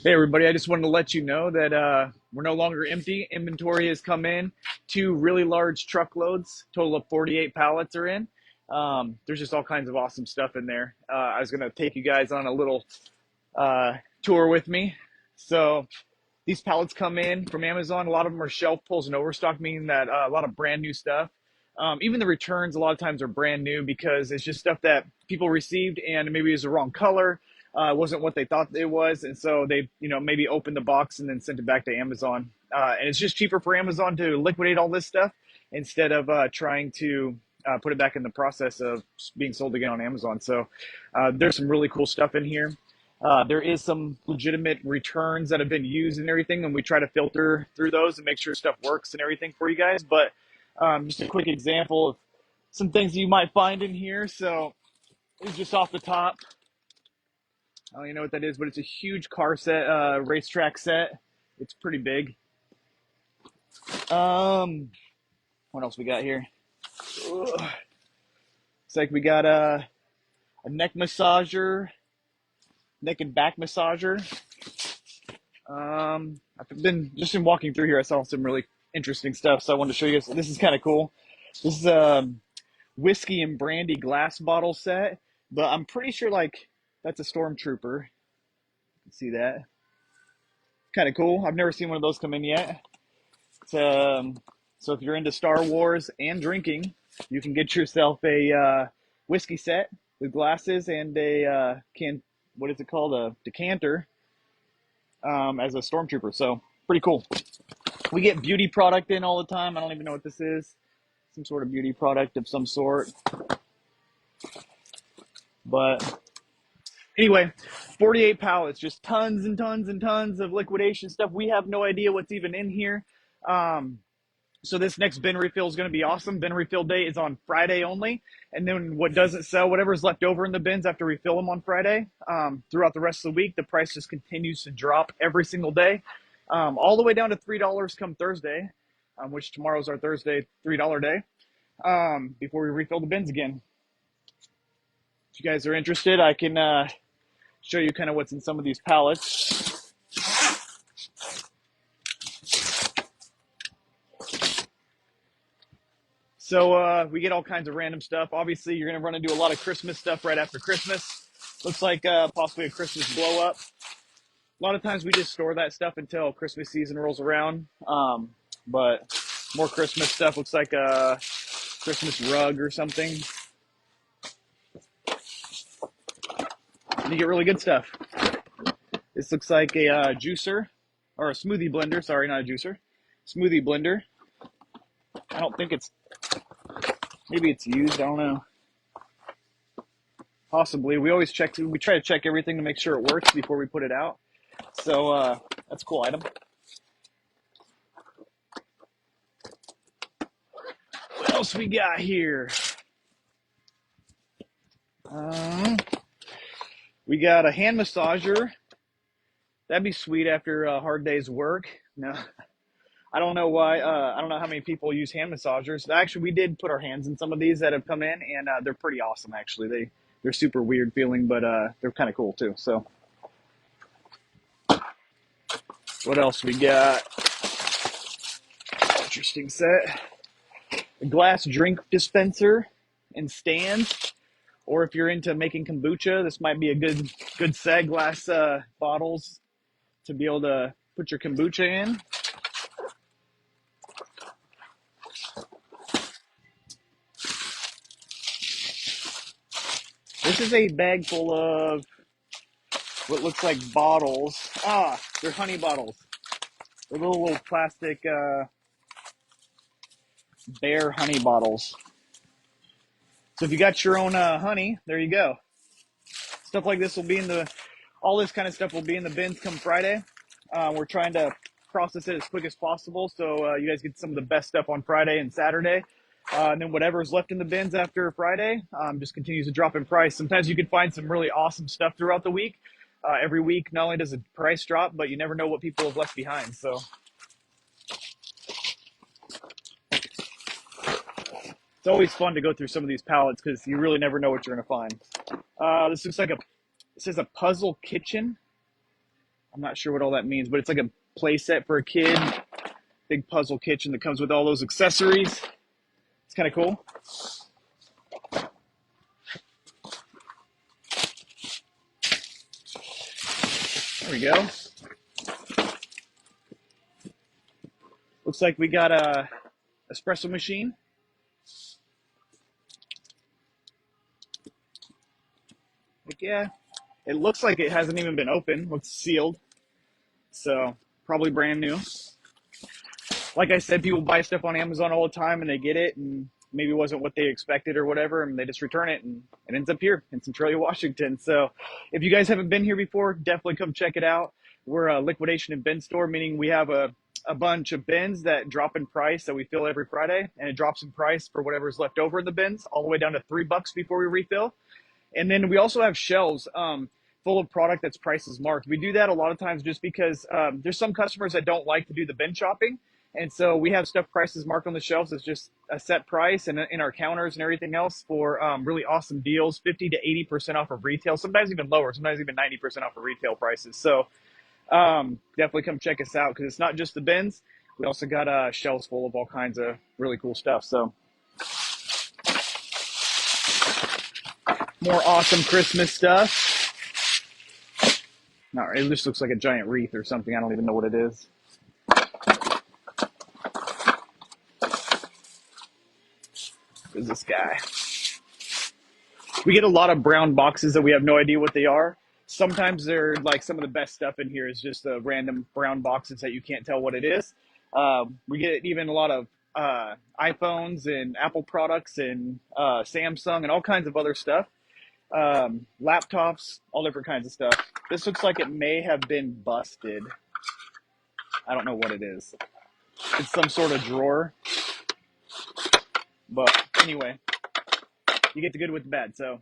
Hey everybody, I just wanted to let you know that we're no longer empty. Inventory has come in. Two really large truckloads, total of 48 pallets are in. There's just all kinds of awesome stuff in there. I was going to take you guys on a little tour with me. So these pallets come in from Amazon. A lot of them are shelf pulls and overstock, meaning that a lot of brand new stuff. Even the returns a lot of times are brand new because it's just stuff that people received and maybe it was the wrong color. It wasn't what they thought it was, and so they, maybe opened the box and then sent it back to Amazon. And it's just cheaper for Amazon to liquidate all this stuff instead of trying to put it back in the process of being sold again on Amazon. So there's some really cool stuff in here. There is some legitimate returns that have been used and everything, and we try to filter through those and make sure stuff works and everything for you guys. But just a quick example of some things you might find in here. So it's just off the top. I don't even know what that is, but it's a huge car set, racetrack set. It's pretty big. What else we got here? Ugh. It's like we got a neck massager, neck and back massager. I've been walking through here. I saw some really interesting stuff, so I wanted to show you guys. This is kind of cool. This is a whiskey and brandy glass bottle set, but I'm pretty sure like that's a stormtrooper. You can see that. Kind of cool. I've never seen one of those come in yet. So if you're into Star Wars and drinking, you can get yourself a whiskey set with glasses and a what is it called? A decanter as a stormtrooper. So pretty cool. We get beauty product in all the time. I don't even know what this is. Some sort of beauty product of some sort. But anyway, 48 pallets, just tons and tons and tons of liquidation stuff. We have no idea what's even in here. So this next bin refill is going to be awesome. Bin refill day is on Friday only. And then what doesn't sell, whatever's left over in the bins after we fill them on Friday, throughout the rest of the week, the price just continues to drop every single day, all the way down to $3 come Thursday, which tomorrow's our Thursday $3 day, before we refill the bins again. If you guys are interested, I can show you kind of what's in some of these pallets. So we get all kinds of random stuff. Obviously, you're going to run into a lot of Christmas stuff right after Christmas. Looks like possibly a Christmas blow up. A lot of times we just store that stuff until Christmas season rolls around. But more Christmas stuff. Looks like a Christmas rug or something. And you get really good stuff. This looks like a juicer or a smoothie blender. Sorry, not a juicer. Smoothie blender. I don't think it's, maybe it's used. I don't know. Possibly. We always check, we try to check everything to make sure it works before we put it out. So that's a cool item. What else we got here? We got a hand massager. That'd be sweet after a hard day's work. No, I don't know why. I don't know how many people use hand massagers. Actually, we did put our hands in some of these that have come in, and they're pretty awesome. Actually, they're super weird feeling, but they're kind of cool too. So, what else we got? Interesting set. A glass drink dispenser and stand. Or if you're into making kombucha, this might be a good set. Glass bottles to be able to put your kombucha in. This is a bag full of what looks like bottles. They're honey bottles. They're little plastic Bear honey bottles. So if you got your own honey, there you go. Stuff like this will be in all this kind of stuff will be in the bins come Friday. We're trying to process it as quick as possible so you guys get some of the best stuff on Friday and Saturday. And then whatever's left in the bins after Friday just continues to drop in price. Sometimes you can find some really awesome stuff throughout the week. Every week, not only does the price drop, but you never know what people have left behind. So it's always fun to go through some of these pallets because you really never know what you're going to find. This looks like this is a puzzle kitchen. I'm not sure what all that means, but it's like a play set for a kid. Big puzzle kitchen that comes with all those accessories. It's kind of cool. There we go. Looks like we got a espresso machine. Heck yeah. It looks like it hasn't even been opened. Looks sealed. So probably brand new. Like I said, people buy stuff on Amazon all the time and they get it and maybe it wasn't what they expected or whatever, and they just return it and it ends up here in Centralia, Washington. So if you guys haven't been here before, definitely come check it out. We're a liquidation and bin store, meaning we have a bunch of bins that drop in price that we fill every Friday, and it drops in price for whatever's left over in the bins, all the way down to $3 before we refill. And then we also have shelves full of product that's prices marked. We do that a lot of times just because there's some customers that don't like to do the bin shopping. And so we have stuff prices marked on the shelves. It's just a set price, and in our counters and everything else for really awesome deals, 50 to 80% off of retail, sometimes even lower, sometimes even 90% off of retail prices. So definitely come check us out, because it's not just the bins. We also got shelves full of all kinds of really cool stuff. So more awesome Christmas stuff. No, it just looks like a giant wreath or something. I don't even know what it is. Who's this guy? We get a lot of brown boxes that we have no idea what they are. Sometimes they're like, some of the best stuff in here is just the random brown boxes that you can't tell what it is. We get even a lot of iPhones and Apple products and Samsung and all kinds of other stuff. Laptops, all different kinds of stuff. This looks like it may have been busted. I don't know what it is. It's some sort of drawer. But anyway, you get the good with the bad. So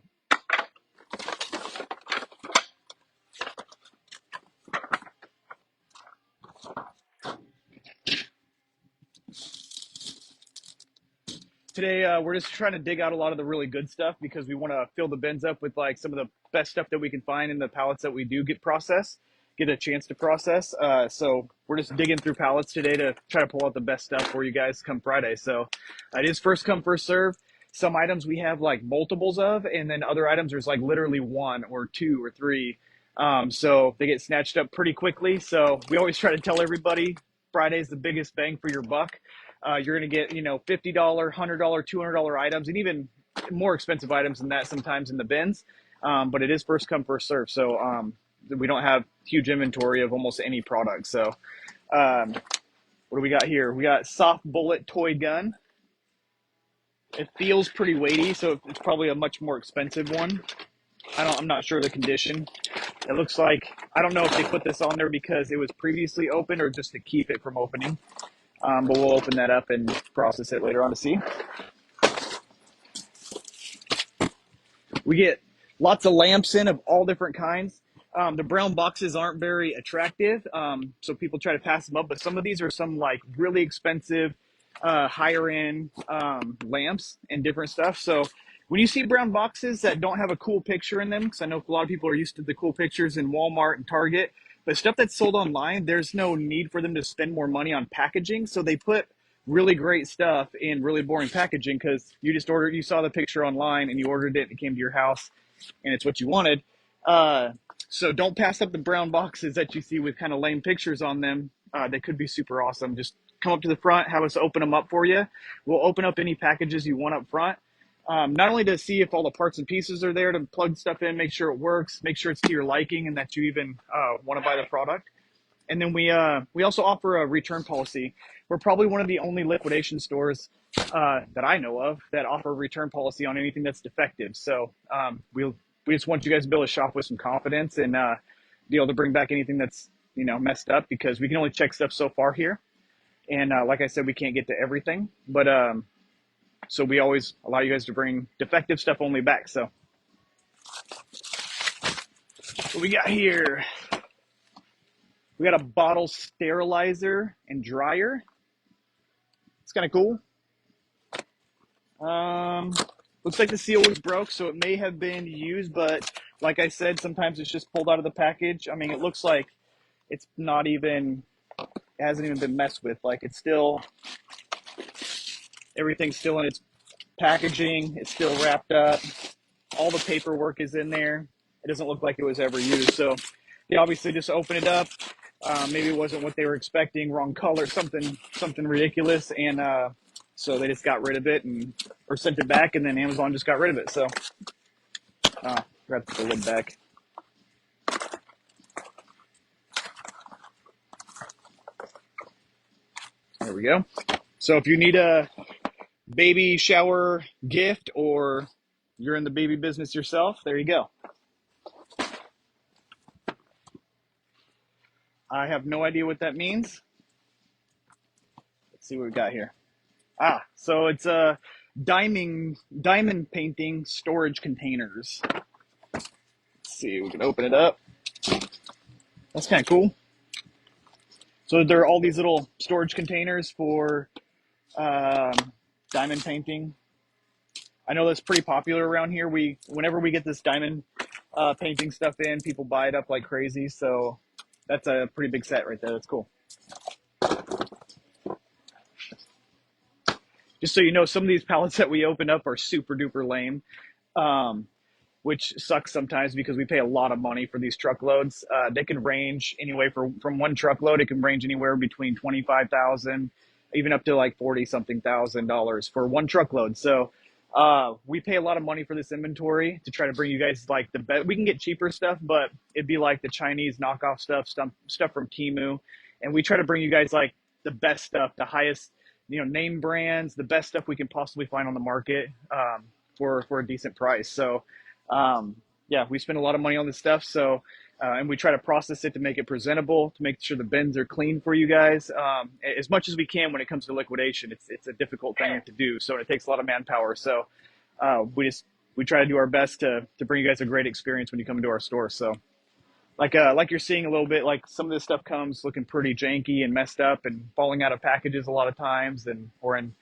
today we're just trying to dig out a lot of the really good stuff, because we want to fill the bins up with like some of the best stuff that we can find in the pallets that we do get a chance to process. So we're just digging through pallets today to try to pull out the best stuff for you guys come Friday. So it is first come, first serve. Some items we have like multiples of, and then other items there's like literally one or two or three. So they get snatched up pretty quickly. So we always try to tell everybody Friday's the biggest bang for your buck. You're going to get, $50, $100, $200 items, and even more expensive items than that sometimes in the bins. But it is first come, first serve. So we don't have huge inventory of almost any product. So what do we got here? We got soft bullet toy gun. It feels pretty weighty, so it's probably a much more expensive one. I'm not sure of the condition. It looks like, I don't know if they put this on there because it was previously opened or just to keep it from opening. But we'll open that up and process it later on to see. We get lots of lamps in of all different kinds. The brown boxes aren't very attractive, so people try to pass them up, but some of these are some like really expensive, higher end lamps and different stuff. So when you see brown boxes that don't have a cool picture in them, because I know a lot of people are used to the cool pictures in Walmart and Target, but stuff that's sold online, there's no need for them to spend more money on packaging. So they put really great stuff in really boring packaging, because you saw the picture online and you ordered it and it came to your house and it's what you wanted. So don't pass up the brown boxes that you see with kind of lame pictures on them. They could be super awesome. Just come up to the front, have us open them up for you. We'll open up any packages you want up front. Not only to see if all the parts and pieces are there to plug stuff in, make sure it works, make sure it's to your liking and that you even want to buy the product. And then we also offer a return policy. We're probably one of the only liquidation stores that I know of that offer a return policy on anything that's defective. So we just want you guys to be able to shop with some confidence and be able to bring back anything that's messed up, because we can only check stuff so far here. And like I said, we can't get to everything, but so we always allow you guys to bring defective stuff only back. So what we got here? We got a bottle sterilizer and dryer. It's kind of cool. Looks like the seal was broke, so it may have been used, but like I said, sometimes it's just pulled out of the package. I mean, it looks like It's not even, it hasn't even been messed with. Like it's still, everything's still in its packaging. It's still wrapped up. All the paperwork is in there. It doesn't look like it was ever used. So they obviously just opened it up. Maybe it wasn't what they were expecting, wrong color, something ridiculous. And so they just got rid of it or sent it back, and then Amazon just got rid of it. So grab the lid back. There we go. So if you need a baby shower gift or you're in the baby business yourself, there you go. I have no idea what that means. Let's see what we got here. So it's diamond painting storage containers. Let's see, we can open it up. That's kind of cool. So there are all these little storage containers for diamond painting. I know that's pretty popular around here. Whenever we get this diamond painting stuff in, people buy it up like crazy. So that's a pretty big set right there. That's cool. Just so you know, some of these pallets that we open up are super duper lame, which sucks sometimes because we pay a lot of money for these truckloads. They can range anyway from one truckload. It can range anywhere between $25,000, even up to like $40-something thousand for one truckload. So we pay a lot of money for this inventory to try to bring you guys like the best. We can get cheaper stuff, but it'd be like the Chinese knockoff stuff from Temu, and we try to bring you guys like the best stuff, the highest name brands, the best stuff we can possibly find on the market for a decent price. So yeah, we spend a lot of money on this stuff. So and we try to process it to make it presentable, to make sure the bins are clean for you guys as much as we can. When it comes to liquidation, it's a difficult thing to do, so it takes a lot of manpower. So we try to do our best to bring you guys a great experience when you come into our store. So like you're seeing a little bit, like some of this stuff comes looking pretty janky and messed up and falling out of packages a lot of times, or in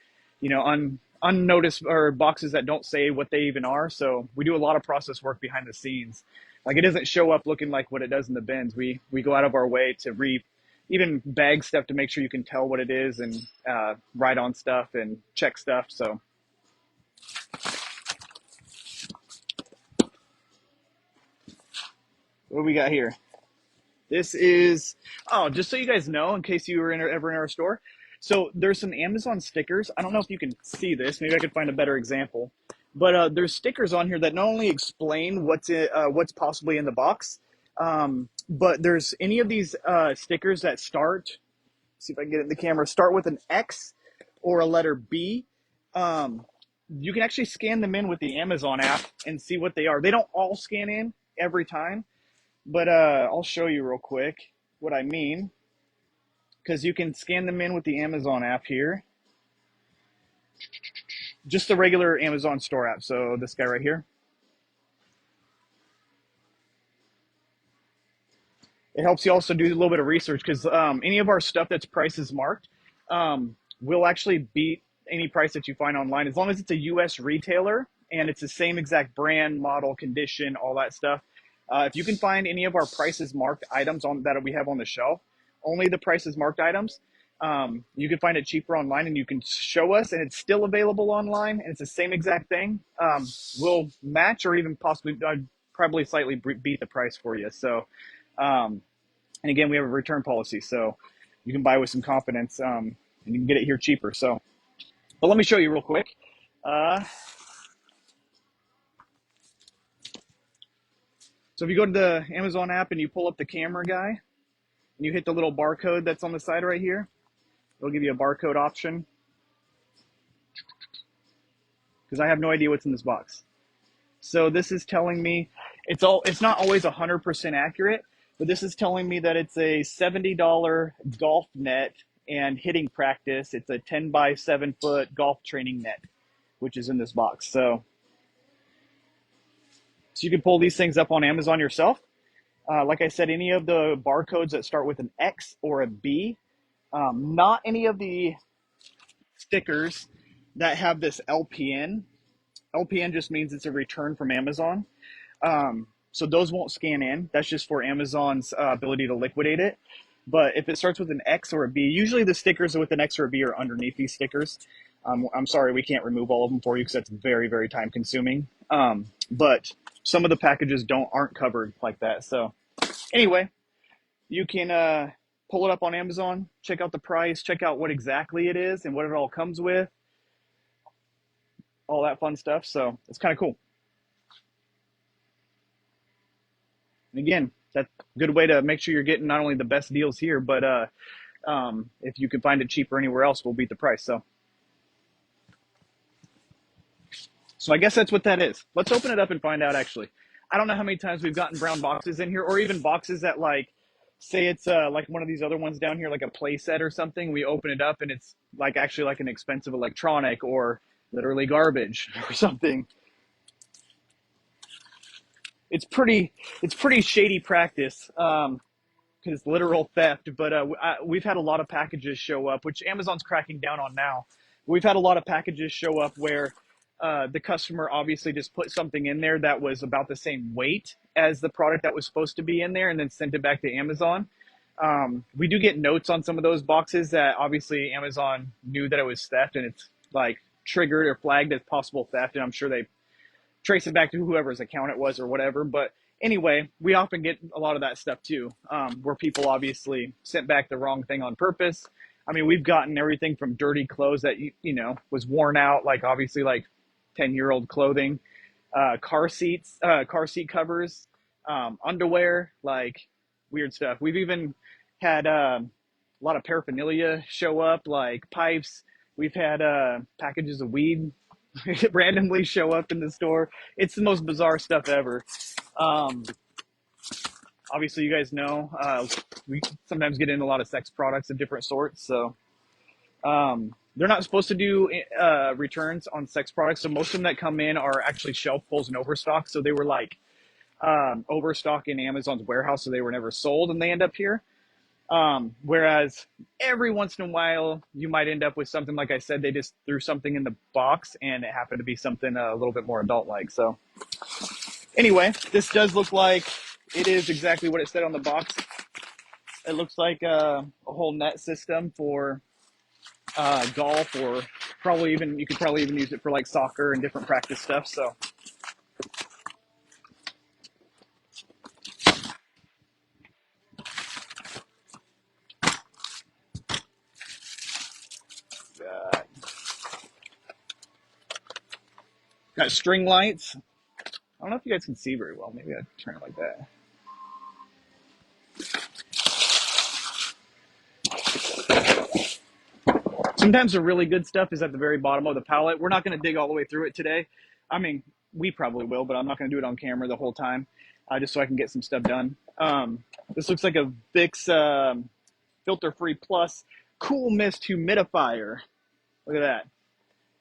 unnoticed or boxes that don't say what they even are. So we do a lot of process work behind the scenes. Like it doesn't show up looking like what it does in the bins. We go out of our way to even bag stuff to make sure you can tell what it is, and write on stuff and check stuff. So what do we got here? This is, just so you guys know, in case you were ever in our store. So there's some Amazon stickers. I don't know if you can see this. Maybe I could find a better example. But there's stickers on here that not only explain what's possibly in the box, but there's any of these stickers that start, see if I can get it in the camera, start with an X or a letter B. You can actually scan them in with the Amazon app and see what they are. They don't all scan in every time. But I'll show you real quick what I mean, because you can scan them in with the Amazon app here. Just the regular Amazon store app. So this guy right here. It helps you also do a little bit of research, because any of our stuff that's prices marked will actually beat any price that you find online, as long as it's a US retailer and it's the same exact brand, model, condition, all that stuff. If you can find any of our prices marked items that we have on the shelf, only the prices marked items, you can find it cheaper online, and you can show us, and it's still available online, and it's the same exact thing. We'll match or even possibly probably slightly beat the price for you. So, and again, we have a return policy, so you can buy with some confidence, and you can get it here cheaper. So, but let me show you real quick. So if you go to the Amazon app and you pull up the camera guy, and you hit the little barcode that's on the side right here, it'll give you a barcode option. Because I have no idea what's in this box. So this is telling me, it's not always 100% accurate, but this is telling me that it's a $70 golf net and hitting practice. It's a 10 by 7 foot golf training net, which is in this box. So you can pull these things up on Amazon yourself. Like I said, any of the barcodes that start with an X or a B, not any of the stickers that have this LPN. LPN just means it's a return from Amazon. So those won't scan in. That's just for Amazon's ability to liquidate it. But if it starts with an X or a B, usually the stickers with an X or a B are underneath these stickers. I'm sorry, we can't remove all of them for you because that's very, very time consuming. But some of the packages aren't covered like that. So anyway, you can pull it up on Amazon, check out the price, check out what exactly it is and what it all comes with, all that fun stuff. So it's kind of cool. And again, that's a good way to make sure you're getting not only the best deals here, but if you can find it cheaper anywhere else, we'll beat the price. So I guess that's what that is. Let's open it up and find out, actually. I don't know how many times we've gotten brown boxes in here, or even boxes that, like, say it's like one of these other ones down here, like a play set or something. We open it up and it's like actually like an expensive electronic or literally garbage or something. It's pretty shady practice. Because literal theft, but we've had a lot of packages show up, which Amazon's cracking down on now. We've had a lot of packages show up where the customer obviously just put something in there that was about the same weight as the product that was supposed to be in there and then sent it back to Amazon. We do get notes on some of those boxes that obviously Amazon knew that it was theft and it's like triggered or flagged as possible theft, and I'm sure they trace it back to whoever's account it was or whatever. But anyway, we often get a lot of that stuff too, where people obviously sent back the wrong thing on purpose. I mean, we've gotten everything from dirty clothes that, you know, was worn out, like obviously like 10-year-old clothing, car seat covers, underwear, like weird stuff. We've even had a lot of paraphernalia show up, like pipes. We've had packages of weed randomly show up in the store. It's the most bizarre stuff ever. Obviously, you guys know we sometimes get in a lot of sex products of different sorts. So they're not supposed to do returns on sex products. So most of them that come in are actually shelf pulls and overstock. So they were like overstock in Amazon's warehouse, so they were never sold, and they end up here. Whereas every once in a while, you might end up with something, like I said, they just threw something in the box and it happened to be something a little bit more adult-like. So anyway, this does look like it is exactly what it said on the box. It looks like a whole net system for golf, or probably even, you could probably even use it for like soccer and different practice stuff. So got string lights. I don't know if you guys can see very well. Maybe I'll turn it like that. Sometimes the really good stuff is at the very bottom of the pallet. We're not going to dig all the way through it today. I mean, we probably will, but I'm not going to do it on camera the whole time, just so I can get some stuff done. This looks like a Vicks Filter-Free Plus Cool Mist Humidifier. Look at that.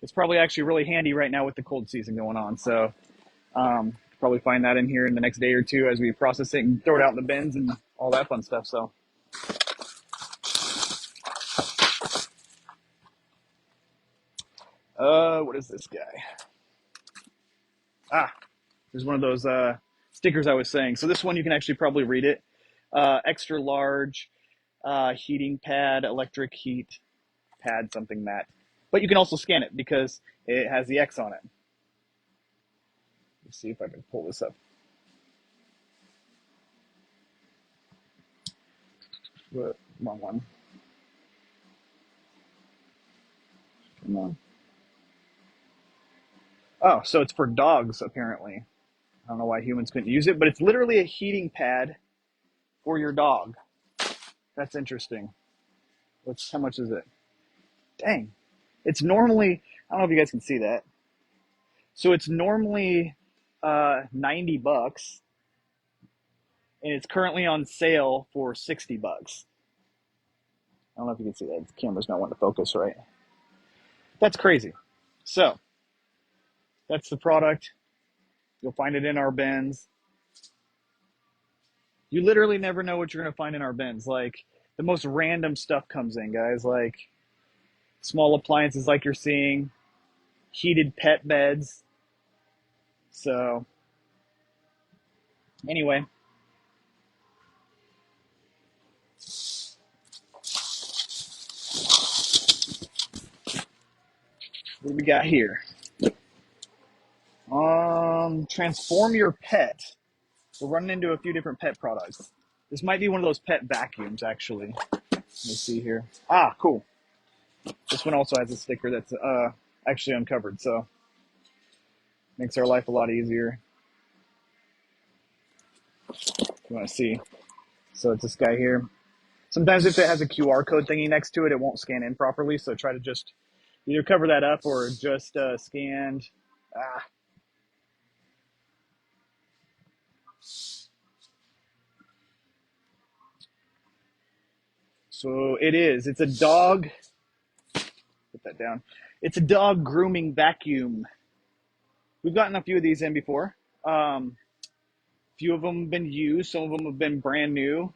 It's probably actually really handy right now with the cold season going on. So probably find that in here in the next day or two as we process it and throw it out in the bins and all that fun stuff. So what is this guy? There's one of those stickers I was saying. So this one, you can actually probably read it. Extra large heating pad, electric heat pad, something matte. But you can also scan it because it has the X on it. Let's see if I can pull this up. Wrong one. Come on. Oh, so it's for dogs, apparently. I don't know why humans couldn't use it, but it's literally a heating pad for your dog. That's interesting. How much is it? Dang. It's normally, I don't know if you guys can see that. So it's normally $90, and it's currently on sale for $60. I don't know if you can see that. The camera's not wanting to focus right. That's crazy. So that's the product. You'll find it in our bins. You literally never know what you're going to find in our bins. Like, the most random stuff comes in, guys. Like, small appliances like you're seeing, heated pet beds. So Anyway, what do we got here? Transform your pet. We're running into a few different pet products. This might be one of those pet vacuums, actually. Let me see here. Ah, cool. This one also has a sticker that's actually uncovered, so makes our life a lot easier. If you want to see. So it's this guy here. Sometimes if it has a QR code thingy next to it, it won't scan in properly, so try to just either cover that up or just scanned. Ah. So it is. It's a dog. Put that down. It's a dog grooming vacuum. We've gotten a few of these in before. Few of them have been used. Some of them have been brand new.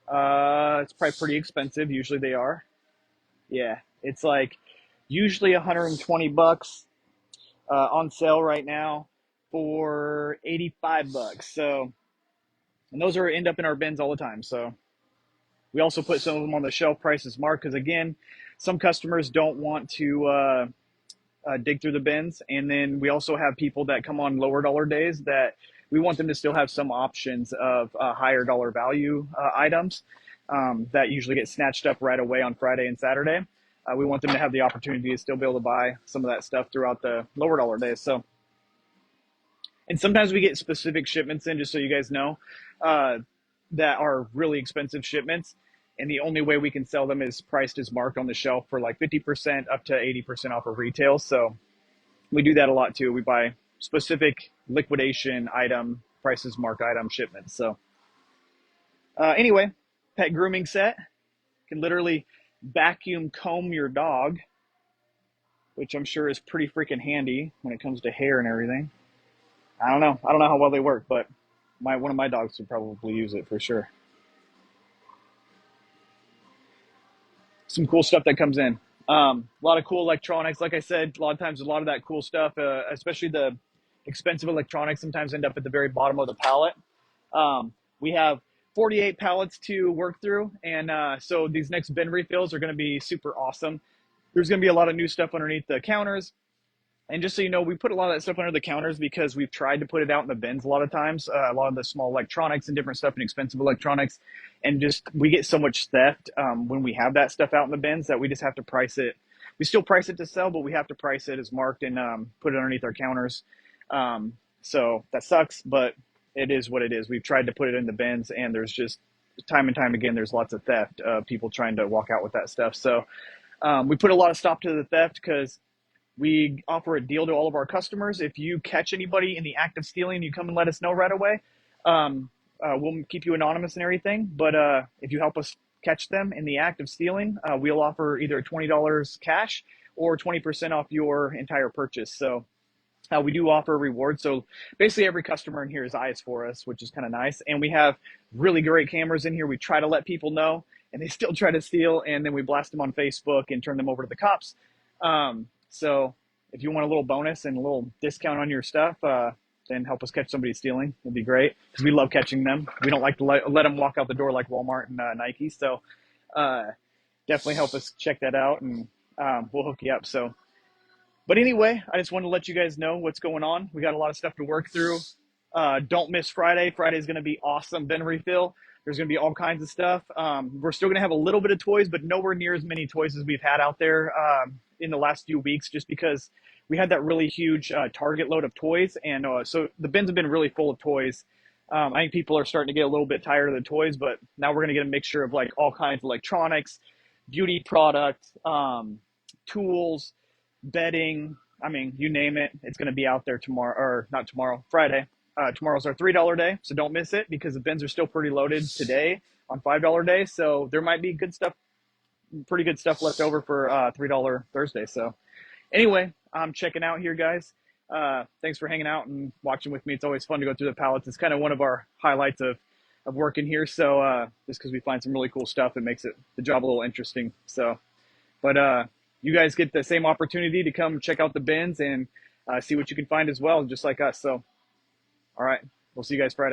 It's probably pretty expensive. Usually they are. Yeah, it's like usually 120 bucks on sale right now for 85 bucks. So, and those are end up in our bins all the time. So we also put some of them on the shelf prices marked because again, some customers don't want to dig through the bins. And then we also have people that come on lower dollar days that we want them to still have some options of higher dollar value items that usually get snatched up right away on Friday and Saturday. We want them to have the opportunity to still be able to buy some of that stuff throughout the lower dollar days. So, and sometimes we get specific shipments in, just so you guys know, that are really expensive shipments. And the only way we can sell them is priced as marked on the shelf for like 50% up to 80% off of retail. So we do that a lot too. We buy specific liquidation item, prices marked item shipments. So anyway, pet grooming set. Can literally vacuum comb your dog, which I'm sure is pretty freaking handy when it comes to hair and everything. I don't know how well they work, but one of my dogs would probably use it for sure. Some cool stuff that comes in. A lot of cool electronics. Like I said, a lot of times, a lot of that cool stuff, especially the expensive electronics, sometimes end up at the very bottom of the pallet. We have 48 pallets to work through, and so these next bin refills are going to be super awesome. There's going to be a lot of new stuff underneath the counters. And just so you know, we put a lot of that stuff under the counters because we've tried to put it out in the bins a lot of times, a lot of the small electronics and different stuff and expensive electronics. And just we get so much theft when we have that stuff out in the bins that we just have to price it. We still price it to sell, but we have to price it as marked and put it underneath our counters. So that sucks, but it is what it is. We've tried to put it in the bins, and there's just time and time again, there's lots of theft, people trying to walk out with that stuff. So we put a lot of stop to the theft because we offer a deal to all of our customers. If you catch anybody in the act of stealing, you come and let us know right away. We'll keep you anonymous and everything. But if you help us catch them in the act of stealing, we'll offer either $20 cash or 20% off your entire purchase. So we do offer a reward. So basically every customer in here is eyes for us, which is kind of nice. And we have really great cameras in here. We try to let people know, and they still try to steal. And then we blast them on Facebook and turn them over to the cops. So if you want a little bonus and a little discount on your stuff, then help us catch somebody stealing. It'd be great because we love catching them. We don't like to let them walk out the door like Walmart and Nike. So definitely help us check that out, and we'll hook you up. So, but anyway, I just wanted to let you guys know what's going on. We got a lot of stuff to work through. Don't miss Friday. Friday is going to be awesome. Bin refill. There's going to be all kinds of stuff. We're still going to have a little bit of toys, but nowhere near as many toys as we've had out there in the last few weeks, just because we had that really huge Target load of toys. And so the bins have been really full of toys. I think people are starting to get a little bit tired of the toys, but now we're going to get a mixture of like all kinds of electronics, beauty products, tools, bedding. I mean, you name it, it's going to be out there tomorrow, or not tomorrow, Friday. Tomorrow's our $3 day, so don't miss it because the bins are still pretty loaded today on $5 day. So there might be good stuff, pretty good stuff left over for $3 Thursday. So anyway, I'm checking out here, guys. Thanks for hanging out and watching with me. It's always fun to go through the pallets. It's kind of one of our highlights of working here. So just because we find some really cool stuff, it makes the job a little interesting. So, but you guys get the same opportunity to come check out the bins and see what you can find as well, just like us. So, all right. We'll see you guys Friday.